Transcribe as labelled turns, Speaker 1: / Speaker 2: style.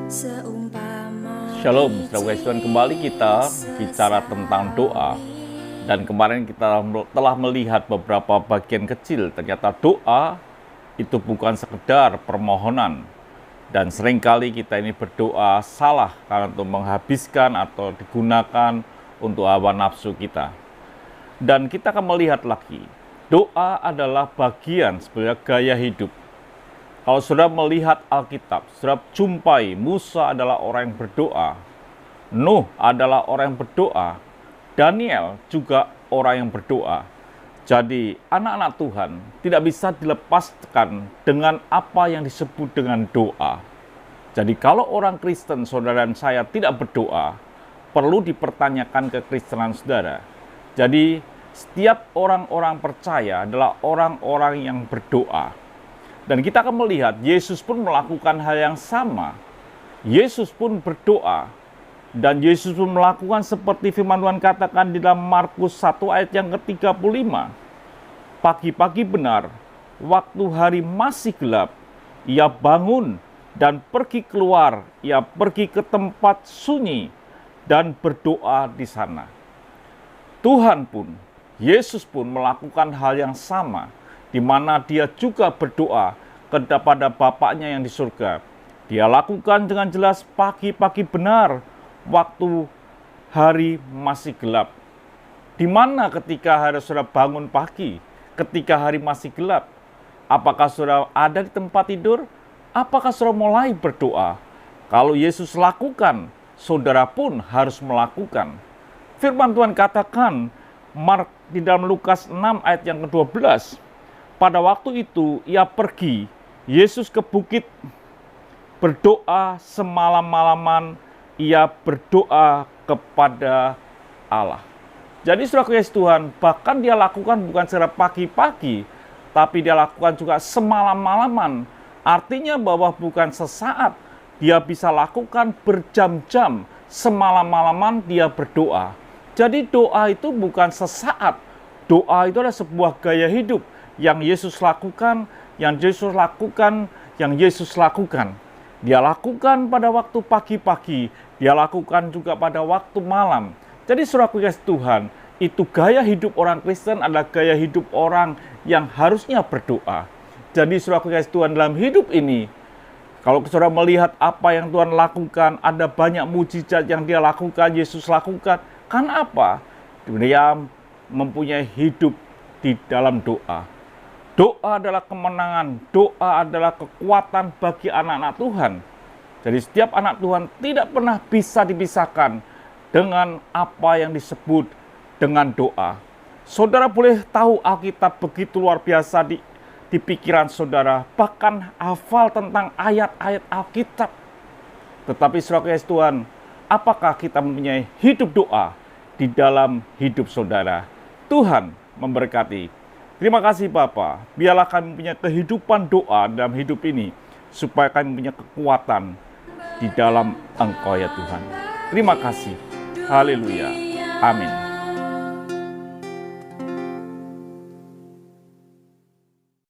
Speaker 1: Shalom, saudara Tuhan, kembali kita bicara tentang doa. Dan kemarin kita telah melihat beberapa bagian kecil. Ternyata doa itu bukan sekedar permohonan. Dan seringkali kita ini berdoa salah karena untuk menghabiskan atau digunakan untuk hawa nafsu kita. Dan kita akan melihat lagi, doa adalah bagian sebenarnya gaya hidup. Kalau saudara melihat Alkitab, saudara jumpai Musa adalah orang yang berdoa, Nuh adalah orang yang berdoa, Daniel juga orang yang berdoa. Jadi anak-anak Tuhan tidak bisa dilepaskan dengan apa yang disebut dengan doa. Jadi kalau orang Kristen, saudara dan saya tidak berdoa, perlu dipertanyakan kekristenan saudara. Jadi setiap orang-orang percaya adalah orang-orang yang berdoa. Dan kita akan melihat Yesus pun melakukan hal yang sama. Yesus pun berdoa. Dan Yesus pun melakukan seperti firman Tuhan katakan di dalam Markus 1 ayat yang ke-35. Pagi-pagi benar, waktu hari masih gelap, ia bangun dan pergi keluar. Ia pergi ke tempat sunyi dan berdoa di sana. Tuhan pun, Yesus pun melakukan hal yang sama, di mana dia juga berdoa kepada Bapaknya yang di surga. Dia lakukan dengan jelas pagi-pagi benar, waktu hari masih gelap. Di mana ketika hari saudara bangun pagi, ketika hari masih gelap? Apakah saudara ada di tempat tidur? Apakah saudara mulai berdoa? Kalau Yesus lakukan, saudara pun harus melakukan. Firman Tuhan katakan, di dalam Lukas 6 ayat yang ke-12, pada waktu itu ia pergi, Yesus ke bukit, berdoa semalam-malaman, ia berdoa kepada Allah. Jadi saudara kasih Tuhan, bahkan dia lakukan bukan secara pagi-pagi, tapi dia lakukan juga semalam-malaman. Artinya bahwa bukan sesaat, dia bisa lakukan berjam-jam, semalam-malaman dia berdoa. Jadi doa itu bukan sesaat, doa itu adalah sebuah gaya hidup yang Yesus lakukan, yang Yesus lakukan. Dia lakukan pada waktu pagi-pagi, dia lakukan juga pada waktu malam. Jadi saudara kasih Tuhan, itu gaya hidup orang Kristen adalah gaya hidup orang yang harusnya berdoa. Jadi saudara kasih Tuhan, dalam hidup ini, kalau saudara melihat apa yang Tuhan lakukan, ada banyak mujizat yang dia lakukan, Yesus lakukan. Karena apa? Dia mempunyai hidup di dalam doa. Doa adalah kemenangan, doa adalah kekuatan bagi anak-anak Tuhan. Jadi setiap anak Tuhan tidak pernah bisa dipisahkan dengan apa yang disebut dengan doa. Saudara boleh tahu Alkitab begitu luar biasa di pikiran saudara, bahkan hafal tentang ayat-ayat Alkitab. Tetapi saudara kasih Tuhan, apakah kita mempunyai hidup doa di dalam hidup saudara? Tuhan memberkati. Terima kasih Bapa, biarlah kami punya kehidupan doa dalam hidup ini, supaya kami punya kekuatan di dalam Engkau ya Tuhan. Terima kasih. Haleluya. Amin.